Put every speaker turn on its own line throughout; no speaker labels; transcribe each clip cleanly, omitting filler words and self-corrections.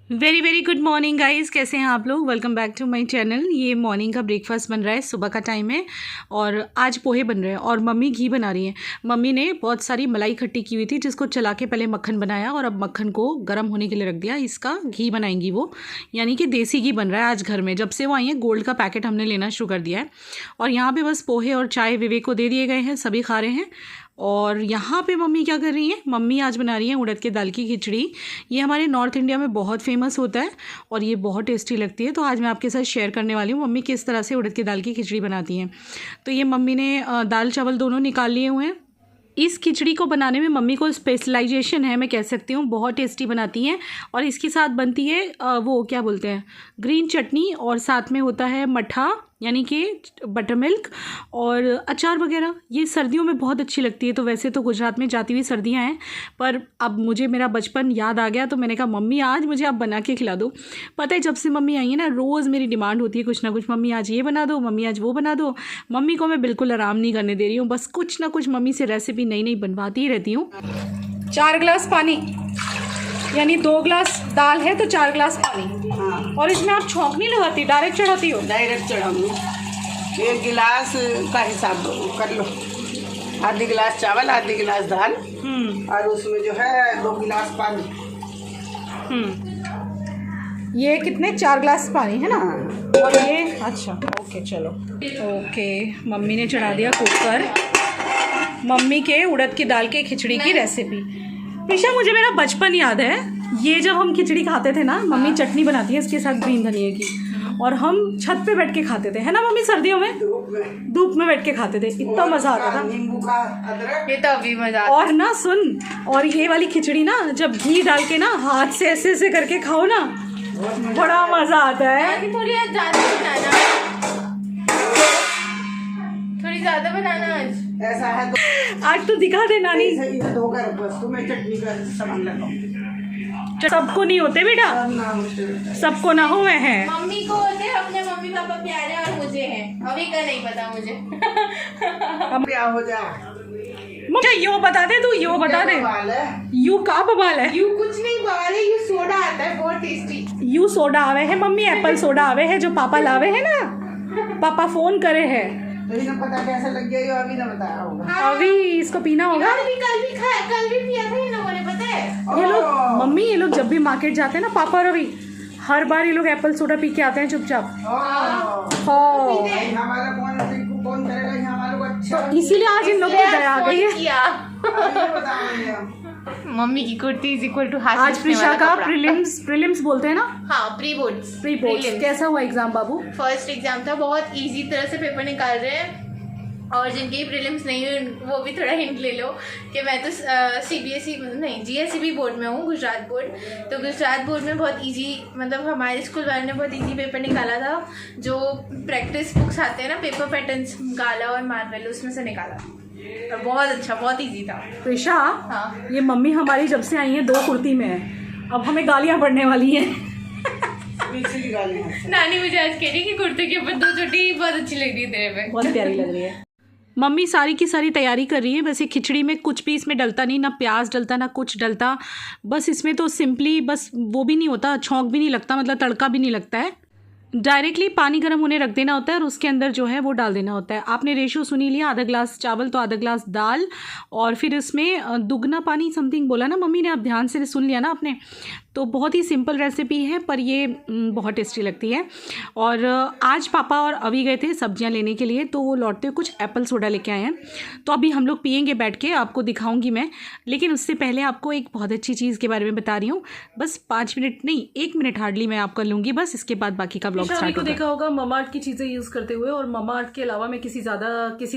Very very good morning guys, कैसे हैं आप लोग। Welcome back to my channel. ये मॉर्निंग का ब्रेकफास्ट बन रहा है, सुबह का टाइम है और आज पोहे बन रहे हैं और मम्मी घी बना रही हैं। मम्मी ने बहुत सारी मलाई इकट्ठी की हुई थी जिसको चला के पहले मक्खन बनाया और अब मक्खन को गर्म होने के लिए रख दिया। इसका घी बनाएंगी वो, यानी कि देसी घी बन रहा है आज घर में। जब से वो आई है गोल्ड का पैकेट हमने लेना शुरू कर दिया है। और यहाँ पर बस पोहे और चाय विवेक को दे दिए गए हैं, सभी खा रहे हैं। और यहाँ पे मम्मी क्या कर रही हैं, मम्मी आज बना रही हैं उड़द के दाल की खिचड़ी। ये हमारे नॉर्थ इंडिया में बहुत फेमस होता है और ये बहुत टेस्टी लगती है। तो आज मैं आपके साथ शेयर करने वाली हूँ मम्मी किस तरह से उड़द की दाल की खिचड़ी बनाती हैं। तो ये मम्मी ने दाल चावल दोनों निकाल लिए हुए हैं। इस खिचड़ी को बनाने में मम्मी को स्पेशलाइजेशन है, मैं कह सकती हूँ। बहुत टेस्टी बनाती हैं और इसके साथ बनती है वो क्या बोलते हैं, ग्रीन चटनी, और साथ में होता है मठा यानी कि बटर मिल्क और अचार वगैरह। ये सर्दियों में बहुत अच्छी लगती है। तो वैसे तो गुजरात में जाती हुई सर्दियाँ हैं, पर अब मुझे मेरा बचपन याद आ गया तो मैंने कहा मम्मी आज मुझे आप बना के खिला दो। पता है जब से मम्मी आई है ना, रोज़ मेरी डिमांड होती है कुछ ना कुछ, मम्मी आज ये बना दो, मम्मी आज वो बना दो। मम्मी को मैं बिल्कुल आराम नहीं करने दे रही हूँ, बस कुछ ना कुछ मम्मी से रेसिपी नई नई बनवाती ही रहती हूँ। 4 गिलास पानी, यानी 2 गिलास दाल है तो 4 गिलास पानी।
हाँ।
और इसमें आप छौंक नहीं लगाती, डायरेक्ट चढ़ाती हो?
डायरेक्ट चढ़ाऊंगी। 1 गिलास का हिसाब कर लो, आधी गिलास चावल, आधी गिलास दाल, और उसमें जो है 2 गिलास पानी।
ये कितने, 4 गिलास पानी है ना?
हाँ।
और ये अच्छा, ओके चलो ओके। मम्मी ने चढ़ा दिया कुकर, मम्मी के उड़द की दाल के खिचड़ी की रेसिपी। प्रिशा, मुझे मेरा बचपन याद है, ये जब हम खिचड़ी खाते थे ना, मम्मी चटनी बनाती है इसके साथ ग्रीन धनिया की, और हम छत पे बैठ के खाते थे, है ना मम्मी? सर्दियों में धूप में बैठ के खाते थे, इतना मजा आता था।
नींबू का अदरक,
ये तो अभी मजा।
और ना सुन, और ये वाली खिचड़ी ना जब घी डाल के ना हाथ से ऐसे ऐसे करके खाओ ना, बड़ा मजा आता है।
थोड़ी ज्यादा बनाना, थोड़ी ज्यादा बनाना आज।
ऐसा है तो
आज तो दिखा दे नानी।
सही है, धोकर बस तुम्हें चटनी का सामान लगाओ।
सबको नहीं होते बेटा, सबको ना हुए हैं।
मम्मी को होते, अपने मम्मी पापा प्यारे और मुझे हैं, अभी का नहीं पता मुझे।
अब क्या हो जा,
मुझे यो बता दे, तू यो बता दे। यू का बवाल है?
यू कुछ नहीं बवाल है, यू सोडा आता है बहुत टेस्टी।
यू सोडा आवे है मम्मी, एप्पल सोडा आवे है जो पापा लावे है ना, पापा फोन करे है।
तो इन्हें पता कैसे लग गया, ये अभी ना बताया होगा।
अभी इसको पीना होगा।
कल भी खाया, कल भी पिया था इन लोगों ने, पता है?
ये लोग मम्मी, ये लोग जब भी मार्केट जाते हैं ना, पापा और अभी, हर बार ये लोग एप्पल सोडा पी के आते हैं चुपचाप।
हमारा कौन करेगा, हमारे को अच्छा।
इसीलिए आज इन लोगों को दया आ गई है।
मम्मी की कुर्ती इज इक्वल टू हाथ।
आज प्रिशा का प्रीलिम्स बोलते हैं ना?
हाँ, प्री बोर्ड्स।
कैसा हुआ एग्जाम बाबू?
फर्स्ट एग्जाम था, बहुत इजी तरह से पेपर निकाल रहे हैं। और जिनके प्रीलिम्स नहीं हुए वो भी थोड़ा हिंट ले लो कि मैं तो सीबीएसई नहीं, जीएसईबी बोर्ड में हूँ, गुजरात बोर्ड। तो गुजरात बोर्ड में बहुत इजी, मतलब हमारे स्कूल वाले ने बहुत इजी पेपर निकाला था। जो प्रैक्टिस बुक्स आते हैं ना, पेपर पैटर्न्स, गाला और मार्वेल, उसमें से निकाला। तो बहुत अच्छा, बहुत इजी था।
प्रिशा,
हाँ।
ये मम्मी हमारी जब से आई है 2 कुर्ती में है, अब हमें गालियाँ पड़ने वाली हैं।
नानी मुझे आज कह रही कि कुर्ते के ऊपर 2 चोटी बहुत अच्छी लग रही है तेरे पे,
बहुत प्यारी लग रही है। मम्मी सारी की सारी तैयारी कर रही है। वैसे खिचड़ी में कुछ भी इसमें डलता नहीं, ना प्याज डलता ना कुछ डलता, बस इसमें तो सिंपली बस वो भी नहीं होता, छौंक भी नहीं लगता, मतलब तड़का भी नहीं लगता है। डायरेक्टली पानी गर्म होने रख देना होता है और उसके अंदर जो है वो डाल देना होता है। आपने रेशियो सुनी लिया, आधा गिलास चावल तो आधा गिलास दाल, और फिर इसमें दुगना पानी समथिंग बोला ना मम्मी ने, आप ध्यान से सुन लिया ना आपने। तो बहुत ही सिंपल रेसिपी है पर ये बहुत टेस्टी लगती है। और आज पापा और अभी गए थे सब्जियां लेने के लिए, तो वो लौटते हुए कुछ एप्पल सोडा लेके आए हैं। तो अभी हम लोग पियेंगे बैठ के, आपको दिखाऊंगी मैं। लेकिन उससे पहले आपको एक बहुत अच्छी चीज़ के बारे में बता रही हूँ। बस 5 मिनट नहीं, 1 मिनट हार्डली मैं आपका लूँगी बस, इसके बाद बाकी का ब्लॉग स्टार्ट होगा। देखा होगा ममा अर्थ की चीज़ें यूज़ करते हुए, और ममा अर्थ के अलावा मैं किसी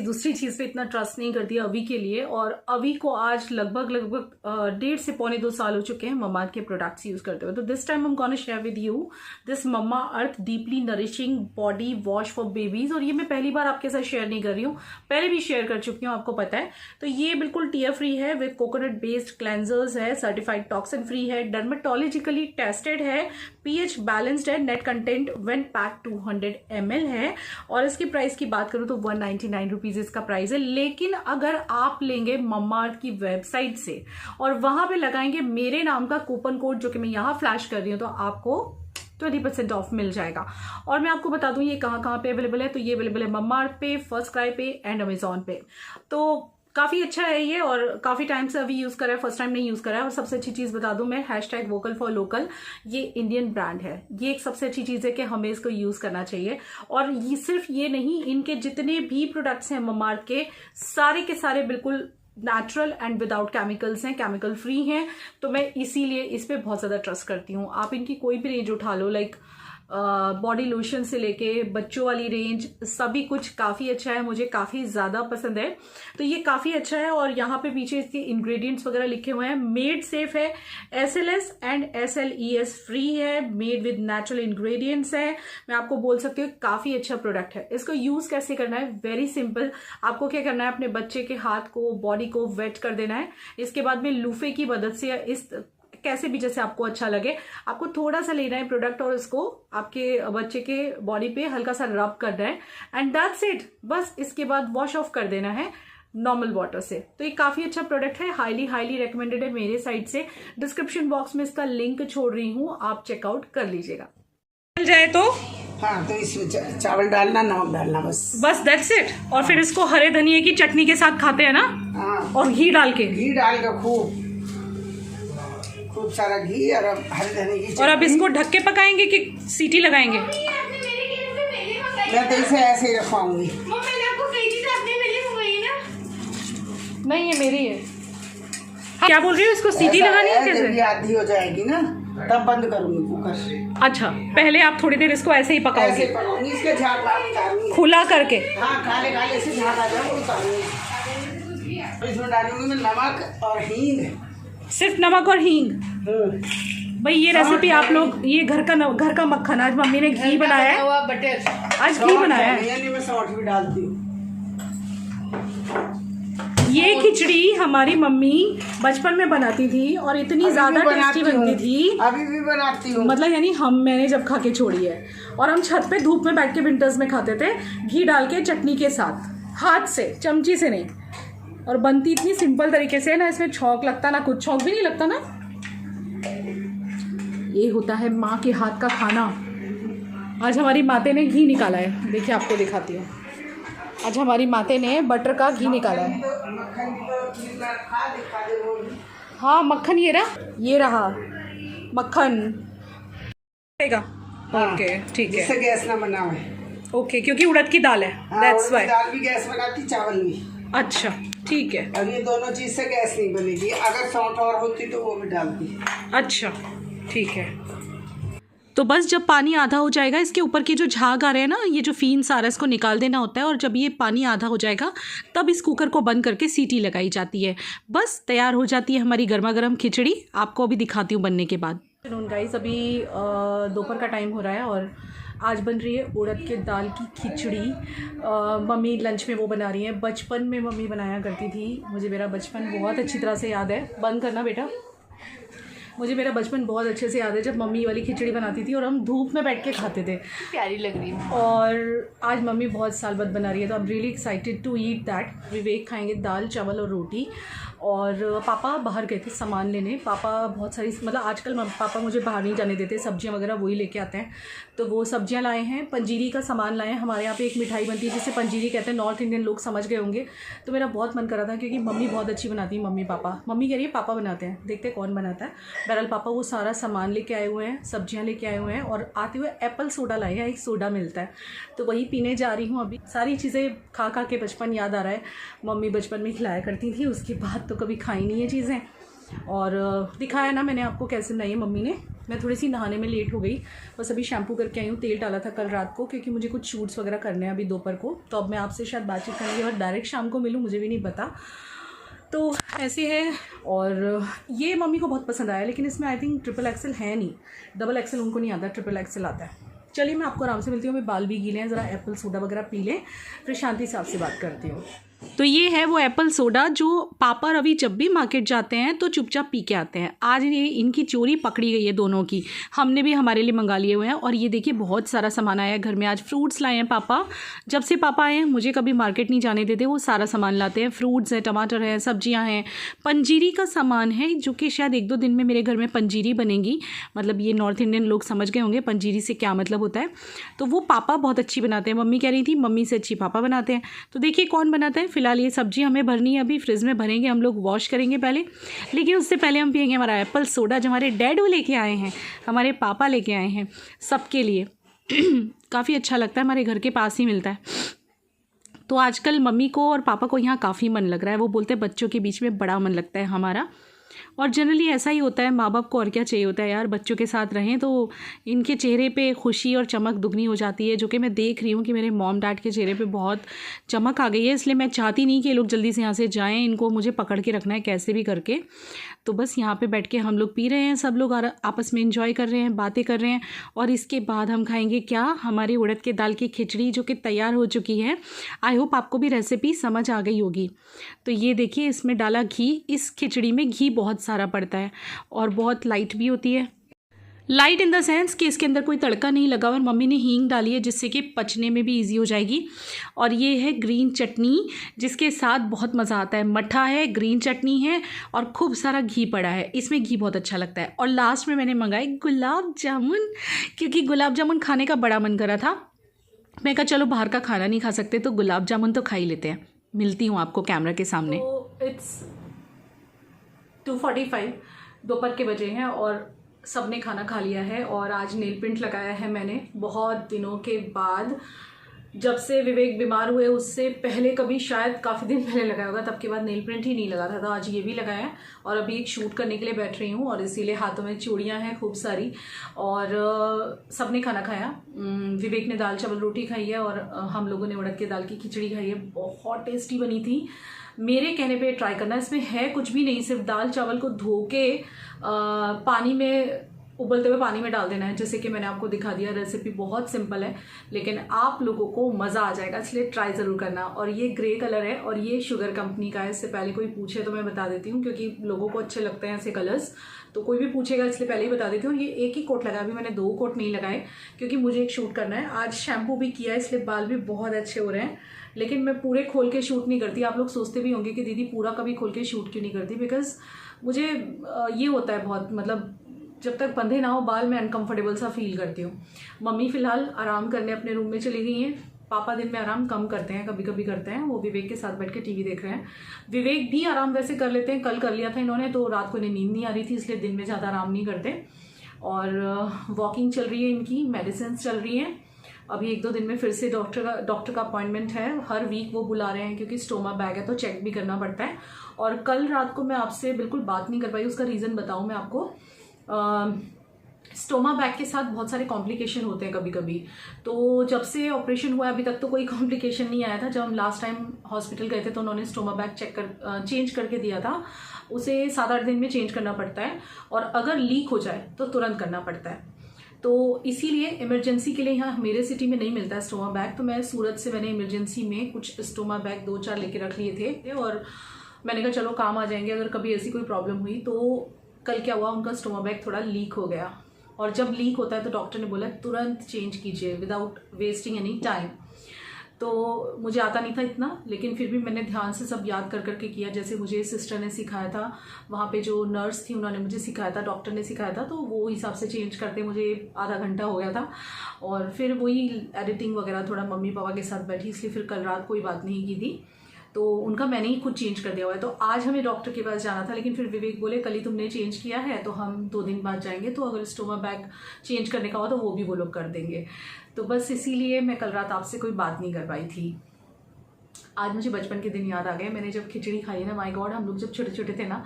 दूसरी चीज़ पर इतना ट्रस्ट नहीं करती अभी के लिए। और अभी को आज लगभग 1.5 से पौने 2 साल हो चुके हैं ममा अर्थ के प्रोडक्ट्स यूज करते हुए। तो this time I am gonna share with you this Mamaearth deeply nourishing body wash for babies. और ये मैं पहली बार आपके साथ शेयर नहीं कर रही हूँ, पहले भी शेयर कर चुकी हूँ, आपको पता है। तो ये बिल्कुल टीयर फ्री है, विद कोकोनट बेस्ड क्लेंजर्स है, सर्टिफाइड टॉक्सिन फ्री है, डर्मेटोलॉजिकली टेस्टेड है, पीएच बैलेंस्ड है, net content one pack 200 ml है और इसकी प्राइस की बात करूँ तो 199 रुपीज़ इसका प्राइस है। लेकिन अगर आप लेंगे मम्माअर्थ की वेबसाइट से और वहाँ पे लगाएंगे मेरे नाम का कूपन कोड जो कि मैं यहाँ फ्लैश कर रही हूँ, तो आपको 20% ऑफ मिल जाएगा। और मैं आपको बता दूं ये कहाँ कहाँ पे अवेलेबल है। तो ये अवेलेबल है मम्माअर्थ पे, फर्स्ट क्राई पे एंड अमेजॉन पे। तो काफ़ी अच्छा है ये और काफ़ी टाइम से अभी यूज़ करा है, फर्स्ट टाइम नहीं यूज़ करा है। और सबसे अच्छी चीज़ बता दूं मैं, #वोकल4लोकल, ये इंडियन ब्रांड है। ये एक सबसे अच्छी चीज़ है कि हमें इसको यूज़ करना चाहिए। और ये सिर्फ ये नहीं, इनके जितने भी प्रोडक्ट्स हैं मम्माअर्थ के सारे बिल्कुल नेचुरल एंड विदाउट केमिकल्स हैं, केमिकल फ्री हैं। तो मैं इसीलिए इस पे बहुत ज़्यादा ट्रस्ट करती हूँ। आप इनकी कोई भी रेंज उठा लो, लाइक बॉडी लोशन से लेके बच्चों वाली रेंज, सभी कुछ काफ़ी अच्छा है, मुझे काफ़ी ज़्यादा पसंद है। तो ये काफ़ी अच्छा है। और यहाँ पे पीछे इसके इंग्रेडिएंट्स वगैरह लिखे हुए हैं। मेड सेफ है, SLS एंड SLES फ्री है, मेड विद नेचुरल इंग्रेडिएंट्स है। मैं आपको बोल सकती हूँ काफ़ी अच्छा प्रोडक्ट है। इसको यूज़ कैसे करना है, वेरी सिंपल। आपको क्या करना है, अपने बच्चे के हाथ को, बॉडी को वेट कर देना है। इसके बाद में लूफे की मदद से, इस कैसे भी जैसे आपको अच्छा लगे, आपको थोड़ा सा लेना है प्रोडक्ट और इसको आपके बच्चे के बॉडी पे हल्का सा रब करना है एंड दैट्स इट। बस इसके बाद वॉश ऑफ कर देना है नॉर्मल वाटर से। तो ये काफ़ी अच्छा प्रोडक्ट है, हाईली रेकमेंडेड है मेरे साइड से। डिस्क्रिप्शन बॉक्स में इसका लिंक छोड़ रही हूँ, आप चेकआउट कर लीजिएगा। मिल जाए तो
हाँ, तो इसमें चावल डालना, नमक डालना, बस
दैट्स इट। और फिर इसको हरे धनिए की चटनी के साथ खाते हैं ना।
हाँ,
और घी डाल के
खूब सारा घी और अब हरी धनिया की।
और अब इसको ढक के पकाएंगे कि सीटी लगाएंगे?
मैं तो इसे ऐसे ही रखवाऊंगी।
नहीं, ये मेरी है। क्या बोल रही हो, इसको सीटी लगानी है कैसे?
जब ये आधी हो जाएगी ना तब बंद करूंगी कुकर।
अच्छा, पहले आप थोड़ी देर इसको ऐसे ही पकाओगे?
ऐसे पकाऊंगी, इसके झाग उतारूंगी
खुला करके।
हाँ, काले से झाग आ जाए उतारूंगी। इसमें डालूंगी मैं नमक और हींग,
सिर्फ नमक और हींग। भाई ये रेसिपी आप लोग, ये घर का मक्खन, आज मम्मी ने घी बनाया है,
बटर,
आज घी बनाया है।
यानी मैं सौंठ भी डालती हूँ।
ये खिचड़ी हमारी मम्मी बचपन में बनाती थी और इतनी ज्यादा टेस्टी बनती थी,
अभी भी बनाती हूँ।
मतलब यानी मैंने जब खा के छोड़ी है। और हम छत पे धूप में बैठ के विंटर्स में खाते थे, घी डाल के चटनी के साथ, हाथ से, चमची से नहीं। और बनती इतनी सिंपल तरीके से ना, इसमें छौंक लगता ना, कुछ छौंक भी नहीं लगता ना। ये होता है माँ के हाथ का खाना। आज हमारी माते ने घी निकाला है, देखिए आपको दिखाती हूँ। आज हमारी माते ने बटर का घी निकाला है। हाँ, मक्खन ये रहा मक्खन। ओके, ठीक है।
इससे गैस ना बनावे।
ओके, क्योंकि उड़द की दाल है, दैट्स व्हाई।
दाल भी गैस बनाती, चावल भी।
अच्छा, ठीक है।
और ये दोनों चीज से गैस नहीं बनेगी। अगर सौंठ और होती तो वो भी डालती।
अच्छा, ठीक है। तो बस जब पानी आधा हो जाएगा, इसके ऊपर के जो झाग आ रहे हैं ना, ये जो फीन्स आ रहा है, इसको निकाल देना होता है। और जब ये पानी आधा हो जाएगा तब इस कुकर को बंद करके सीटी लगाई जाती है। बस तैयार हो जाती है हमारी गर्मा गर्म खिचड़ी। आपको अभी दिखाती हूँ बनने के बाद। गाइस, अभी दोपहर का टाइम हो रहा है और आज बन रही है उड़द के दाल की खिचड़ी। मम्मी लंच में वो बना रही है। बचपन में मम्मी बनाया करती थी, मुझे मेरा बचपन बहुत अच्छी तरह से याद है। बंद करना बेटा। मुझे मेरा बचपन बहुत अच्छे से याद है जब मम्मी वाली खिचड़ी बनाती थी और हम धूप में बैठ के खाते थे।
प्यारी लग रही है।
और आज मम्मी बहुत साल बाद बना रही है, तो I am really excited to eat that. Vivek खाएंगे दाल चावल और रोटी। और पापा बाहर गए थे सामान लेने। पापा बहुत सारी, मतलब आजकल पापा मुझे बाहर नहीं जाने देते, सब्जियां वगैरह वही लेके आते हैं। तो वो सब्जियां लाए हैं, पंजीरी का सामान लाए हैं। हमारे यहाँ पे एक मिठाई बनती है जिसे पंजीरी कहते हैं, नॉर्थ इंडियन लोग समझ गए होंगे। तो मेरा बहुत मन कर रहा था क्योंकि मम्मी बहुत अच्छी बनाती है, मम्मी पापा। मम्मी कह रही है पापा बनाते हैं, देखते हैं कौन बनाता है। बहरहाल पापा वो सारा सामान लेके आए हुए हैं, सब्जियाँ लेके आए हुए हैं और आते हुए एप्पल सोडा लाए हैं। एक सोडा मिलता है तो वही पीने जा रही हूँ अभी। सारी चीज़ें खा खा के बचपन याद आ रहा है। मम्मी बचपन में खिलाया करती थी, उसके बाद तो कभी खाई नहीं है चीज़ें। और दिखाया ना मैंने आपको कैसे बनाई है मम्मी ने। मैं थोड़ी सी नहाने में लेट हो गई, बस अभी शैम्पू करके आई हूँ। तेल डाला था कल रात को क्योंकि मुझे कुछ शूट्स वगैरह करने हैं अभी दोपहर को। तो अब मैं आपसे शायद बातचीत करूँगी और डायरेक्ट शाम को मिलूँ, मुझे भी नहीं पता। तो ऐसे है। और ये मम्मी को बहुत पसंद आया, लेकिन इसमें आई थिंक XXL है नहीं, XXL उनको नहीं आता, XXL आता है। चलिए मैं आपको आराम से मिलती हूँ। मैं बाल भी गीले हैं, ज़रा एप्पल सोडा वगैरह पी लें, फिर शांति से आपसे बात करती हूँ। तो ये है वो एप्पल सोडा जो पापा और अभी जब भी मार्केट जाते हैं तो चुपचाप पी के आते हैं। आज ये इनकी चोरी पकड़ी गई है दोनों की। हमने भी हमारे लिए मंगा लिए हुए हैं। और ये देखिए बहुत सारा सामान आया है घर में। आज फ्रूट्स लाए हैं पापा। जब से पापा आए हैं मुझे कभी मार्केट नहीं जाने देते, वो सारा सामान लाते हैं। फ्रूट्स हैं, टमाटर है, सब्जियाँ हैं, पंजीरी का सामान है जो कि शायद 1-2 दिन में मेरे घर में पंजीरी बनेगी। मतलब ये नॉर्थ इंडियन लोग समझ गए होंगे पंजीरी से क्या मतलब होता है। तो वो पापा बहुत अच्छी बनाते हैं। मम्मी कह रही थी मम्मी से अच्छी पापा बनाते हैं। तो देखिए कौन बनाता है। फिलहाल ये सब्जी हमें भरनी है, अभी फ्रिज में भरेंगे हम लोग, वॉश करेंगे पहले। लेकिन उससे पहले हम पियेंगे हमारा एप्पल सोडा जो हमारे डैड लेके आए हैं, हमारे पापा लेके आए हैं सबके लिए। काफ़ी अच्छा लगता है, हमारे घर के पास ही मिलता है। तो आजकल मम्मी को और पापा को यहाँ काफ़ी मन लग रहा है। वो बोलते हैं बच्चों के बीच में बड़ा मन लगता है हमारा। और जनरली ऐसा ही होता है, माँ बाप को और क्या चाहिए होता है यार, बच्चों के साथ रहें तो इनके चेहरे पे खुशी और चमक दुगनी हो जाती है। जो कि मैं देख रही हूँ कि मेरे मॉम डैड के चेहरे पे बहुत चमक आ गई है। इसलिए मैं चाहती नहीं कि ये लोग जल्दी से यहाँ से जाएँ, इनको मुझे पकड़ के रखना है कैसे भी करके। तो बस यहाँ पे बैठ के हम लोग पी रहे हैं, सब लोग आपस में एंजॉय कर रहे हैं, बातें कर रहे हैं। और इसके बाद हम खाएंगे क्या, हमारी उड़द के दाल की खिचड़ी जो कि तैयार हो चुकी है। आई होप आपको भी रेसिपी समझ आ गई होगी। तो ये देखिए इसमें डाला घी। इस खिचड़ी में घी बहुत सारा पड़ता है और बहुत लाइट भी होती है। लाइट इन द सेंस कि इसके अंदर कोई तड़का नहीं लगा। और मम्मी ने हींग डाली है जिससे कि पचने में भी इजी हो जाएगी। और ये है ग्रीन चटनी जिसके साथ बहुत मज़ा आता है। मट्ठा है, ग्रीन चटनी है और खूब सारा घी पड़ा है। इसमें घी बहुत अच्छा लगता है। और लास्ट में मैंने मंगाए गुलाब जामुन, क्योंकि गुलाब जामुन खाने का बड़ा मन कर रहा था। मैं कहा चलो बाहर का खाना नहीं खा सकते तो गुलाब जामुन तो खा ही लेते हैं। मिलती हूँ आपको कैमरा के सामने। तो इट्स 2:45 दोपहर के बजे हैं और सबने खाना खा लिया है। और आज नेल पेंट लगाया है मैंने बहुत दिनों के बाद। जब से विवेक बीमार हुए उससे पहले कभी शायद काफ़ी दिन पहले लगाया होगा, तब के बाद नेल पेंट ही नहीं लगा था। तो आज ये भी लगाया है। और अभी एक शूट करने के लिए बैठ रही हूँ और इसीलिए हाथों में चूड़ियाँ हैं खूब सारी। और सबने खाना खाया। विवेक ने दाल चावल रोटी खाई है और हम लोगों ने उड़द के दाल की खिचड़ी खाई है। बहुत टेस्टी बनी थी। मेरे कहने पे ट्राई करना। इसमें है कुछ भी नहीं, सिर्फ दाल चावल को धो के पानी में, उबलते हुए पानी में डाल देना है। जैसे कि मैंने आपको दिखा दिया। रेसिपी बहुत सिंपल है लेकिन आप लोगों को मज़ा आ जाएगा, इसलिए ट्राई ज़रूर करना। और ये ग्रे कलर है और ये शुगर कंपनी का है। इससे पहले कोई पूछे तो मैं बता देती हूँ क्योंकि लोगों को अच्छे लगते हैं ऐसे कलर्स, तो कोई भी पूछेगा इसलिए पहले ही बता देती हूँ। ये एक ही कोट लगाया, अभी मैंने 2 कोट नहीं लगाए क्योंकि मुझे एक शूट करना है। आज शैम्पू भी किया है इसलिए बाल भी बहुत अच्छे हो रहे हैं। लेकिन मैं पूरे खोल के शूट नहीं करती। आप लोग सोचते भी होंगे कि दीदी पूरा कभी खोल के शूट क्यों नहीं करती। बिकॉज मुझे ये होता है बहुत, मतलब जब तक बंधे ना हो बाल मैं अनकंफर्टेबल सा फील करती हूँ। मम्मी फ़िलहाल आराम करने अपने रूम में चली गई हैं। पापा दिन में आराम कम करते हैं, कभी कभी करते हैं। वो विवेक के साथ बैठ के टीवी देख रहे हैं। विवेक भी आराम वैसे कर लेते हैं, कल कर लिया था इन्होंने, तो रात को इन्हें नींद नहीं आ रही थी इसलिए दिन में ज़्यादा आराम नहीं करते। और वॉकिंग चल रही है इनकी, मेडिसिन चल रही हैं। अभी 1-2 दिन में फिर से डॉक्टर का अपॉइंटमेंट है। हर वीक वो बुला रहे हैं क्योंकि स्टोमा बैग है तो चेक भी करना पड़ता है। और कल रात को मैं आपसे बिल्कुल बात नहीं कर पाई, उसका रीज़न बताऊँ मैं आपको। स्टोमा बैग के साथ बहुत सारे कॉम्प्लिकेशन होते हैं कभी कभी। तो जब से ऑपरेशन हुआ अभी तक तो कोई कॉम्प्लिकेशन नहीं आया था। जब हम लास्ट टाइम हॉस्पिटल गए थे तो उन्होंने स्टोमा बैग चेंज करके दिया था। उसे 7-8 दिन में चेंज करना पड़ता है और अगर लीक हो जाए तो तुरंत करना पड़ता है। तो इसीलिए इमरजेंसी के लिए यहाँ मेरे सिटी में नहीं मिलता है स्टोमा बैग। तो मैं सूरत से मैंने इमरजेंसी में कुछ स्टोमा बैग 2-4 लेके रख लिए थे और मैंने कहा चलो काम आ जाएंगे अगर कभी ऐसी कोई प्रॉब्लम हुई। तो कल क्या हुआ, उनका स्टोमा बैग थोड़ा लीक हो गया। और जब लीक होता है तो डॉक्टर ने बोला तुरंत चेंज कीजिए विदाउट वेस्टिंग एनी टाइम। तो मुझे आता नहीं था इतना, लेकिन फिर भी मैंने ध्यान से सब याद कर करके किया। जैसे मुझे सिस्टर ने सिखाया था, वहाँ पे जो नर्स थी उन्होंने मुझे सिखाया था, डॉक्टर ने सिखाया था, तो वो हिसाब से चेंज करते मुझे आधा घंटा हो गया था। और फिर वही एडिटिंग वगैरह थोड़ा मम्मी पापा के साथ बैठी, इसलिए फिर कल रात कोई बात नहीं की थी। तो उनका मैंने ही खुद चेंज कर दिया हुआ है। तो आज हमें डॉक्टर के पास जाना था लेकिन फिर विवेक बोले कल ही तुमने चेंज किया है तो हम 2 दिन बाद जाएंगे, तो अगर स्टोमा बैग चेंज करने का हो तो वो भी वो लोग कर देंगे। तो बस इसीलिए मैं कल रात आपसे कोई बात नहीं कर पाई थी। आज मुझे बचपन के दिन याद आ गए। मैंने जब खिचड़ी खाई है ना, माय गॉड, हम लोग जब छोटे छोटे थे ना,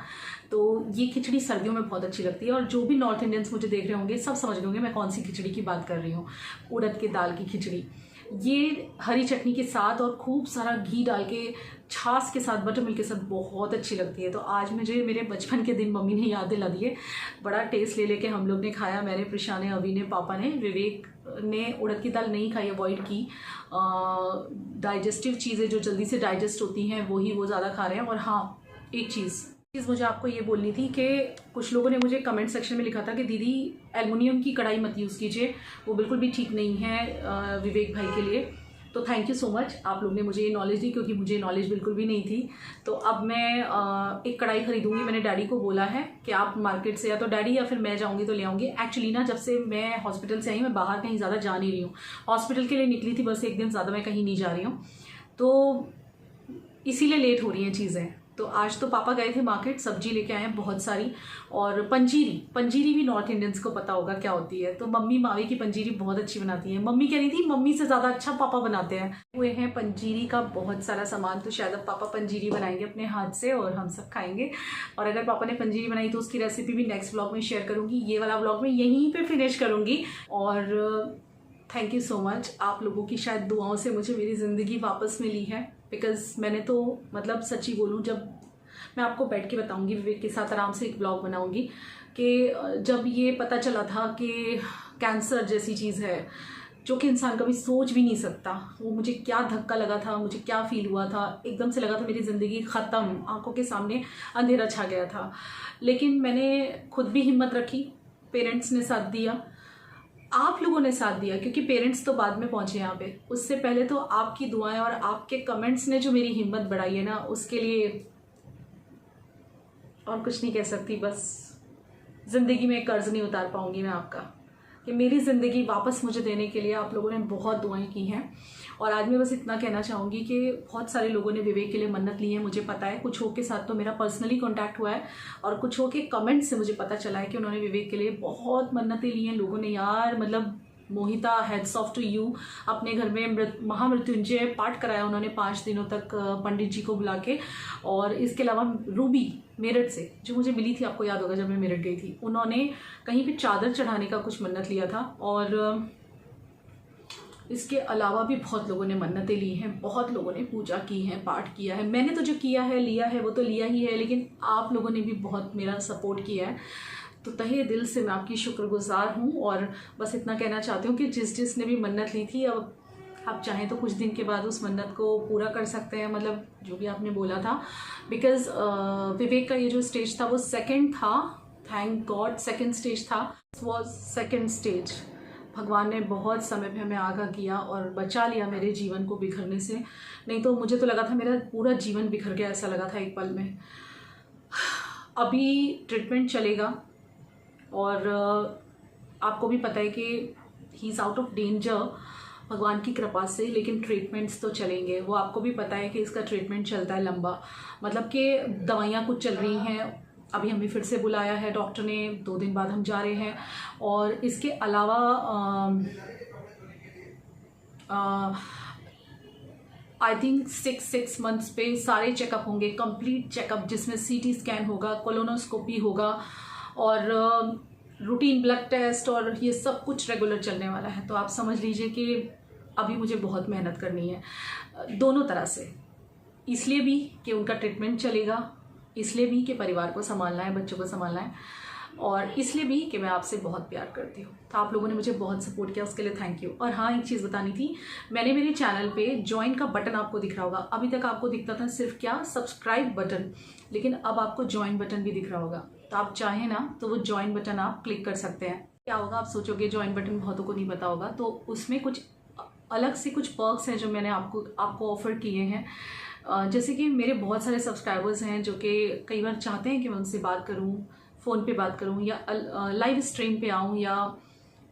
तो ये खिचड़ी सर्दियों में बहुत अच्छी लगती है। और जो भी नॉर्थ इंडियंस मुझे देख रहे होंगे सब समझ रहे होंगे मैं कौन सी खिचड़ी की बात कर रही हूँ। उड़द के दाल की खिचड़ी, ये हरी चटनी के साथ और खूब सारा घी डाल के छाछ के साथ, बटर मिल्क के साथ बहुत अच्छी लगती है। तो आज मुझे मेरे बचपन के दिन मम्मी ने याद दिला दिए। बड़ा टेस्ट ले लेके हम लोग ने खाया, मैंने, प्रशान ने, अभी ने, पापा ने। विवेक ने उड़द की दाल नहीं खाई, अवॉइड की। डाइजेस्टिव चीज़ें जो जल्दी से डाइजेस्ट होती हैं वो ज़्यादा खा रहे हैं। और हाँ, एक चीज़ मुझे आपको ये बोलनी थी कि कुछ लोगों ने मुझे कमेंट सेक्शन में लिखा था कि दीदी एल्युमिनियम की कढ़ाई मत यूज़ कीजिए, वो बिल्कुल भी ठीक नहीं है विवेक भाई के लिए। तो थैंक यू सो मच, आप लोग ने मुझे ये नॉलेज दी, क्योंकि मुझे नॉलेज बिल्कुल भी नहीं थी। तो अब मैं एक कढ़ाई खरीदूंगी। मैंने डैडी को बोला है कि आप मार्केट से या तो डैडी या फिर मैं जाऊंगी तो ले आऊँगी। एक्चुअली ना, जब से मैं हॉस्पिटल से आई मैं बाहर कहीं ज़्यादा जा नहीं रही हूँ। हॉस्पिटल के लिए निकली थी बस, एक दिन, ज़्यादा मैं कहीं नहीं जा रही हूँ, तो इसीलिए लेट हो रही हैं चीज़ें। तो आज तो पापा गए थे मार्केट, सब्जी लेके आए हैं बहुत सारी। और पंजीरी भी नॉर्थ इंडियंस को पता होगा क्या होती है। तो मम्मी मावे की पंजीरी बहुत अच्छी बनाती है। मम्मी कह रही थी मम्मी से ज़्यादा अच्छा पापा बनाते हैं। हुए हैं पंजीरी का बहुत सारा सामान, तो शायद अब पापा पंजीरी बनाएंगे अपने हाथ से और हम सब खाएंगे। और अगर पापा ने पंजीरी बनाई तो उसकी रेसिपी भी नेक्स्ट व्लॉग में शेयर करूँगी। ये वाला व्लॉग मैं यहीं पर फिनिश करूँगी। और थैंक यू सो मच, आप लोगों की शायद दुआओं से मुझे मेरी ज़िंदगी वापस मिली है। बिकॉज़ मैंने तो मतलब सच्ची बोलूँ, जब मैं आपको बैठ के बताऊंगी, विवेक के साथ आराम से एक ब्लॉग बनाऊंगी, कि जब ये पता चला था कि कैंसर जैसी चीज़ है जो कि इंसान कभी सोच भी नहीं सकता, वो मुझे क्या धक्का लगा था, मुझे क्या फील हुआ था। एकदम से लगा था मेरी ज़िंदगी ख़त्म, आंखों के सामने अंधेरा छा गया था। लेकिन मैंने खुद भी हिम्मत रखी, पेरेंट्स ने साथ दिया, आप लोगों ने साथ दिया, क्योंकि पेरेंट्स तो बाद में पहुंचे यहाँ पे। उससे पहले तो आपकी दुआएं और आपके कमेंट्स ने जो मेरी हिम्मत बढ़ाई है ना, उसके लिए और कुछ नहीं कह सकती। बस ज़िंदगी में कर्ज नहीं उतार पाऊंगी मैं आपका, कि मेरी ज़िंदगी वापस मुझे देने के लिए आप लोगों ने बहुत दुआएं की हैं। और आज मैं बस इतना कहना चाहूँगी कि बहुत सारे लोगों ने विवेक के लिए मन्नत ली है, मुझे पता है। कुछ के साथ तो मेरा पर्सनली कांटेक्ट हुआ है, और कुछ के कमेंट्स से मुझे पता चला है कि उन्होंने विवेक के लिए बहुत मन्नतें ली हैं लोगों ने। यार मतलब मोहिता, हेड्स ऑफ टू यू। अपने घर में महामृत्युंजय पाठ कराया उन्होंने 5 दिनों तक पंडित जी को बुला के। और इसके अलावा रूबी मेरठ से जो मुझे मिली थी, आपको याद होगा जब मैं मेरठ गई थी, उन्होंने कहीं पे चादर चढ़ाने का कुछ मन्नत लिया था। और इसके अलावा भी बहुत लोगों ने मन्नतें ली हैं, बहुत लोगों ने पूजा की है, पाठ किया है। मैंने तो जो किया है, लिया है, वो तो लिया ही है, लेकिन आप लोगों ने भी बहुत मेरा सपोर्ट किया है। तो तहे दिल से मैं आपकी शुक्रगुजार हूँ। और बस इतना कहना चाहती हूँ कि जिसने भी मन्नत ली थी, अब आप चाहें तो कुछ दिन के बाद उस मन्नत को पूरा कर सकते हैं, मतलब जो भी आपने बोला था। बिकॉज़ विवेक का ये जो स्टेज था वो सेकंड था, थैंक गॉड सेकंड स्टेज था, वॉज सेकंड स्टेज। भगवान ने बहुत समय पे हमें आगाह किया और बचा लिया मेरे जीवन को बिखरने से। नहीं तो मुझे तो लगा था मेरा पूरा जीवन बिखर गया, ऐसा लगा था एक पल में। अभी ट्रीटमेंट चलेगा और आपको भी पता है कि he is out of danger भगवान की कृपा से, लेकिन ट्रीटमेंट्स तो चलेंगे। वो आपको भी पता है कि इसका ट्रीटमेंट चलता है लंबा, मतलब कि दवाइयाँ कुछ चल रही हैं। अभी हमें फिर से बुलाया है डॉक्टर ने, 2 दिन बाद हम जा रहे हैं। और इसके अलावा आई थिंक 6 मंथ्स पे सारे चेकअप होंगे, कंप्लीट चेकअप, जिसमें CT स्कैन होगा, कोलोनोस्कोपी होगा और रूटीन ब्लड टेस्ट, और ये सब कुछ रेगुलर चलने वाला है। तो आप समझ लीजिए कि अभी मुझे बहुत मेहनत करनी है दोनों तरह से, इसलिए भी कि उनका ट्रीटमेंट चलेगा, इसलिए भी कि परिवार को संभालना है, बच्चों को संभालना है, और इसलिए भी कि मैं आपसे बहुत प्यार करती हूँ। तो आप लोगों ने मुझे बहुत सपोर्ट किया, उसके लिए थैंक यू। और हाँ, एक चीज़ बतानी थी, मैंने मेरे चैनल पे ज्वाइन का बटन आपको दिख रहा होगा। अभी तक आपको दिखता था सिर्फ क्या, सब्सक्राइब बटन, लेकिन अब आपको ज्वाइन बटन भी दिख रहा होगा। तो आप चाहें ना तो वो ज्वाइन बटन आप क्लिक कर सकते हैं। क्या होगा, आप सोचोगे ज्वाइन बटन बहुतों को नहीं पता होगा, तो उसमें कुछ अलग से कुछ पर्क्स हैं जो मैंने आपको ऑफर किए हैं। जैसे कि मेरे बहुत सारे सब्सक्राइबर्स हैं जो कि कई बार चाहते हैं कि मैं उनसे बात करूं, फ़ोन पे बात करूं या लाइव स्ट्रीम पे आऊं, या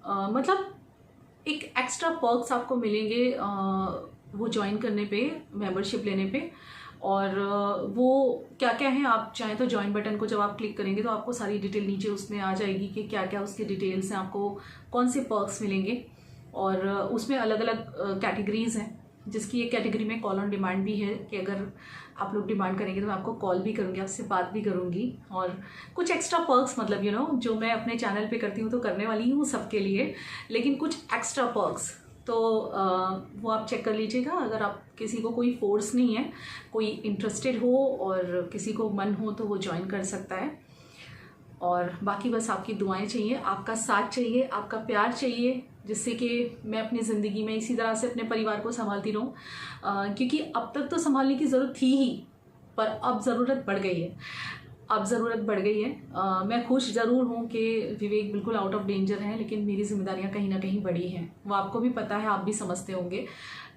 मतलब एक एक्स्ट्रा पर्क्स आपको मिलेंगे वो ज्वाइन करने पे, मेंबरशिप लेने पे। और वो क्या क्या है, आप चाहें तो ज्वाइन बटन को जब आप क्लिक करेंगे तो आपको सारी डिटेल नीचे उसमें आ जाएगी कि क्या क्या उसकी डिटेल्स हैं, आपको कौन से पर्क्स मिलेंगे। और उसमें अलग अलग कैटेगरीज़ हैं, जिसकी एक कैटेगरी में कॉल ऑन डिमांड भी है कि अगर आप लोग डिमांड करेंगे तो मैं आपको कॉल भी करूँगी, आपसे बात भी करूँगी। और कुछ एक्स्ट्रा पर्क्स, मतलब यू नो, जो मैं अपने चैनल पे करती हूँ तो करने वाली हूँ सबके लिए, लेकिन कुछ एक्स्ट्रा पर्क्स तो वो आप चेक कर लीजिएगा। अगर आप किसी को कोई फोर्स नहीं है, कोई इंटरेस्टेड हो और किसी को मन हो तो वो ज्वाइन कर सकता है। और बाकी बस आपकी दुआएं चाहिए, आपका साथ चाहिए, आपका प्यार चाहिए, जिससे कि मैं अपनी ज़िंदगी में इसी तरह से अपने परिवार को संभालती रहूं, क्योंकि अब तक तो संभालने की ज़रूरत थी ही, पर अब ज़रूरत बढ़ गई है। मैं खुश ज़रूर हूँ कि विवेक बिल्कुल आउट ऑफ डेंजर है, लेकिन मेरी जिम्मेदारियाँ कहीं ना कहीं बड़ी हैं। वो आपको भी पता है, आप भी समझते होंगे,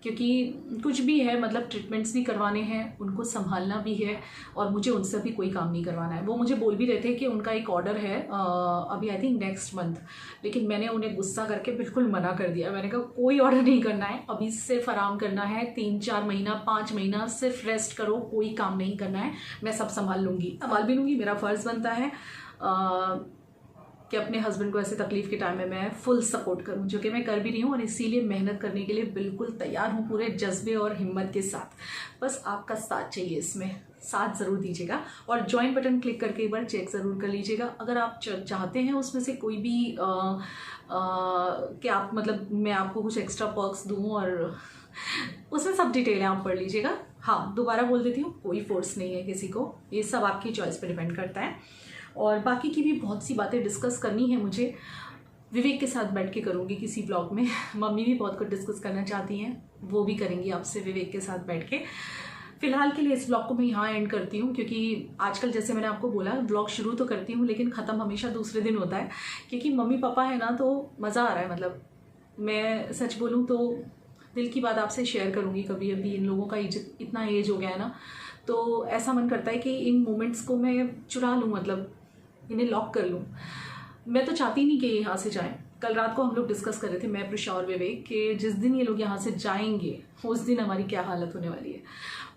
क्योंकि कुछ भी है मतलब ट्रीटमेंट्स भी करवाने हैं, उनको संभालना भी है, और मुझे उनसे भी कोई काम नहीं करवाना है। वो मुझे बोल भी रहे थे कि उनका एक ऑर्डर है अभी आई थिंक नेक्स्ट मंथ, लेकिन मैंने उन्हें गुस्सा करके बिल्कुल मना कर दिया। मैंने कहा कोई ऑर्डर नहीं करना है, अभी सिर्फ आराम करना है, 3-4 महीना 5 महीना सिर्फ रेस्ट करो, कोई काम नहीं करना है, मैं सब संभाल भी लूँगी। मेरा फ़र्ज़ बनता है कि अपने हस्बैंड को ऐसे तकलीफ़ के टाइम में मैं फुल सपोर्ट करूं, जो कि मैं कर भी रही हूं, और इसीलिए मेहनत करने के लिए बिल्कुल तैयार हूं पूरे जज्बे और हिम्मत के साथ। बस आपका साथ चाहिए, इसमें साथ ज़रूर दीजिएगा, और ज्वाइन बटन क्लिक करके एक बार चेक ज़रूर कर लीजिएगा। अगर आप चाहते हैं उसमें से कोई भी कि आप मतलब मैं आपको कुछ एक्स्ट्रा पर्क्स दूँ, और उसमें सब डिटेलें आप पढ़ लीजिएगा। हाँ, दोबारा बोल देती हूँ, कोई फोर्स नहीं है किसी को, ये सब आपकी चॉइस पर डिपेंड करता है। और बाकी की भी बहुत सी बातें डिस्कस करनी है मुझे, विवेक के साथ बैठ के करूँगी किसी ब्लॉग में। मम्मी भी बहुत कुछ डिस्कस करना चाहती हैं, वो भी करेंगी आपसे विवेक के साथ बैठ के। फ़िलहाल के लिए इस ब्लॉग को मैं यहाँ एंड करती हूँ, क्योंकि आजकल जैसे मैंने आपको बोला ब्लॉग शुरू तो करती हूँ, लेकिन ख़त्म हमेशा दूसरे दिन होता है, क्योंकि मम्मी पापा है ना, तो मज़ा आ रहा है। मतलब मैं सच बोलूँ तो दिल की बात आपसे शेयर करूँगी कभी। अभी इन लोगों का इतना एज हो गया है ना, तो ऐसा मन करता है कि इन मोमेंट्स को मैं चुरा लूँ, मतलब इन्हें लॉक कर लूँ। मैं तो चाहती नहीं कि ये यहाँ से जाएं। कल रात को हम लोग डिस्कस कर रहे थे, मैं, प्रिशा और विवेक, कि जिस दिन ये लोग यहाँ से जाएंगे उस दिन हमारी क्या हालत होने वाली है।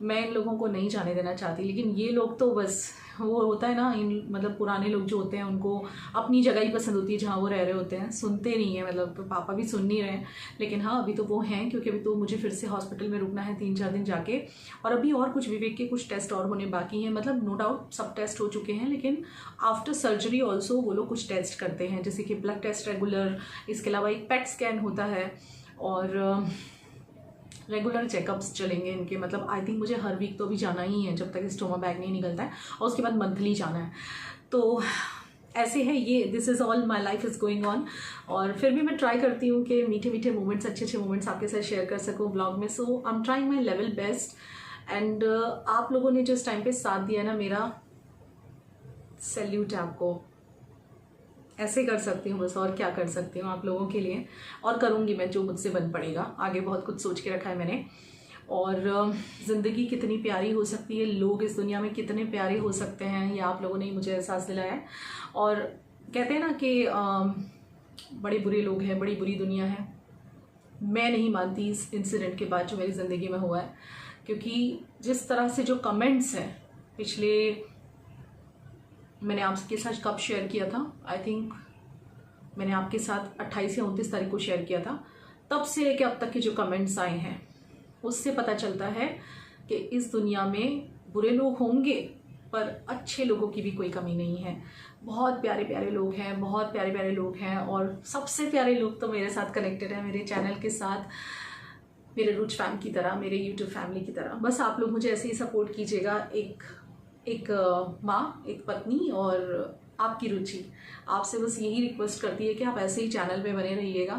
मैं इन लोगों को नहीं जाने देना चाहती, लेकिन ये लोग तो बस वो होता है ना, इन मतलब पुराने लोग जो होते हैं उनको अपनी जगह ही पसंद होती है जहाँ वो रह रहे होते हैं, सुनते नहीं हैं। मतलब तो पापा भी सुन नहीं रहे, लेकिन हाँ अभी तो वो हैं, क्योंकि अभी तो मुझे फिर से हॉस्पिटल में रुकना है 3-4 दिन जाके, और अभी और कुछ विवेक के कुछ टेस्ट और होने बाकी हैं। मतलब नो डाउट सब टेस्ट हो चुके हैं, लेकिन आफ्टर सर्जरी ऑल्सो वो लोग कुछ टेस्ट करते हैं, जैसे कि ब्लड टेस्ट रेगुलर, इसके अलावा एक पेट स्कैन होता है, और रेगुलर चेकअप्स चलेंगे इनके। मतलब आई थिंक मुझे हर वीक तो अभी जाना ही है जब तक स्टोमा बैग नहीं निकलता है, और उसके बाद मंथली जाना है। तो ऐसे है ये, this is all my life is going on. और फिर भी मैं ट्राई करती हूँ कि मीठे मीठे मोमेंट्स, अच्छे अच्छे मोमेंट्स आपके साथ शेयर कर सकूँ ब्लॉग में। So I am trying my level best, and आप लोगों ने जो इस टाइम पे साथ दिया ना, मेरा सैल्यूट है आपको। ऐसे कर सकती हूँ बस, और क्या कर सकती हूँ आप लोगों के लिए, और करूँगी मैं जो मुझसे बन पड़ेगा। आगे बहुत कुछ सोच के रखा है मैंने, और ज़िंदगी कितनी प्यारी हो सकती है, लोग इस दुनिया में कितने प्यारे हो सकते हैं, ये आप लोगों ने मुझे एहसास दिलाया है। और कहते हैं ना कि बड़े बुरे लोग हैं, बड़ी बुरी दुनिया है। मैं नहीं मानती इस इंसिडेंट के बाद जो मेरी ज़िंदगी में हुआ है, क्योंकि जिस तरह से जो कमेंट्स हैं, पिछले मैंने आपके साथ कब शेयर किया था, आई थिंक मैंने आपके साथ 28 या 29 तारीख को शेयर किया था, तब से लेकर अब तक के जो कमेंट्स आए हैं, उससे पता चलता है कि इस दुनिया में बुरे लोग होंगे, पर अच्छे लोगों की भी कोई कमी नहीं है। बहुत प्यारे प्यारे लोग हैं, बहुत प्यारे प्यारे लोग हैं, और सबसे प्यारे लोग तो मेरे साथ कनेक्टेड हैं, मेरे चैनल के साथ, मेरे रूच फैम की तरह, मेरे यूट्यूब फैमिली की तरह। बस आप लोग मुझे ऐसे ही सपोर्ट कीजिएगा, एक माँ, एक पत्नी, और आपकी रुचि आपसे बस यही रिक्वेस्ट करती है कि आप ऐसे ही चैनल पे बने रहिएगा,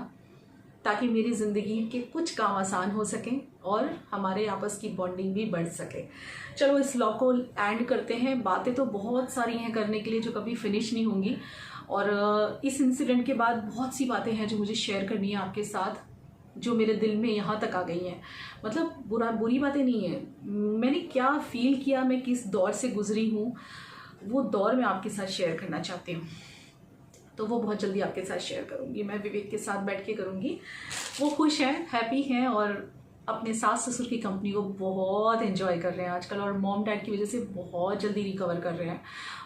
ताकि मेरी ज़िंदगी के कुछ काम आसान हो सकें और हमारे आपस की बॉन्डिंग भी बढ़ सके। चलो इस व्लॉग को एंड करते हैं। बातें तो बहुत सारी हैं करने के लिए जो कभी फिनिश नहीं होंगी, और इस इंसिडेंट के बाद बहुत सी बातें हैं जो मुझे शेयर करनी है आपके साथ, जो मेरे दिल में यहाँ तक आ गई हैं। मतलब बुरी बातें नहीं है, मैंने क्या फील किया, मैं किस दौर से गुजरी हूँ, वो दौर मैं आपके साथ शेयर करना चाहती हूँ। तो वो बहुत जल्दी आपके साथ शेयर करूँगी, मैं विवेक के साथ बैठ के करूँगी। वो खुश हैं, हैप्पी हैं, और अपने सास ससुर की कंपनी को बहुत एंजॉय कर रहे हैं आजकल, और मॉम डैड की वजह से बहुत जल्दी रिकवर कर रहे हैं।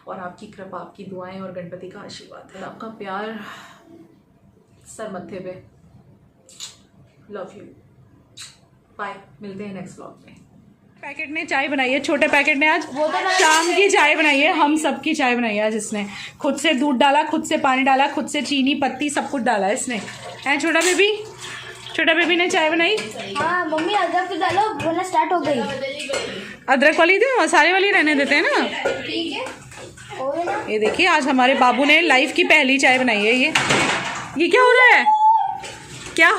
और आपकी कृपा, आपकी दुआएं और गणपति का आशीर्वाद है, आपका प्यार सर मत्थे पे। लव यू, बाय, मिलते हैं नेक्स्ट व्लॉग में। पैकेट ने चाय बनाई है, छोटे पैकेट ने आज शाम की चाय बनाई है, हम सबकी चाय बनाई है आज इसने। खुद से दूध डाला, खुद से पानी डाला, खुद से चीनी पत्ती सब कुछ डाला है इसने। है छोटा बेबी ने चाय बनाई।
हाँ मम्मी अदरक डालो, वरना स्टार्ट हो गई।
अदरक वाली दे, मसाले वाली रहने देते हैं ना।
ठीक है।
ये देखिए आज हमारे बाबू ने लाइफ की पहली चाय बनाई है। ये क्या हो रहा है? क्या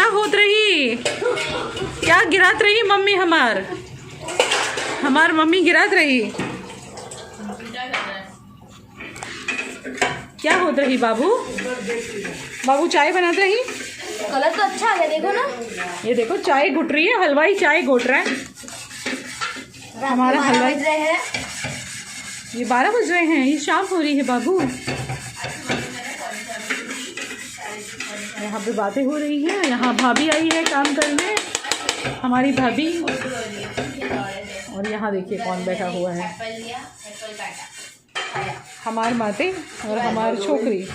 होत रही? क्या गिरात रही मम्मी? हमार मम्मी गिरात रही। क्या होत रही बाबू? बाबू चाय बनात रही।
कलर तो अच्छा आ गया, देखो ना।
ये देखो चाय घुट रही है, हलवाई चाय घोट रहा है हमारा हलवाई। ये 12 बज रहे हैं, ये शाम हो रही है बाबू। यहाँ पे बातें हो रही हैं। यहाँ भाभी आई है काम करने, हमारी भाभी। और यहाँ देखिए कौन बैठा हुआ है, हमार माते और हमार छोकरी।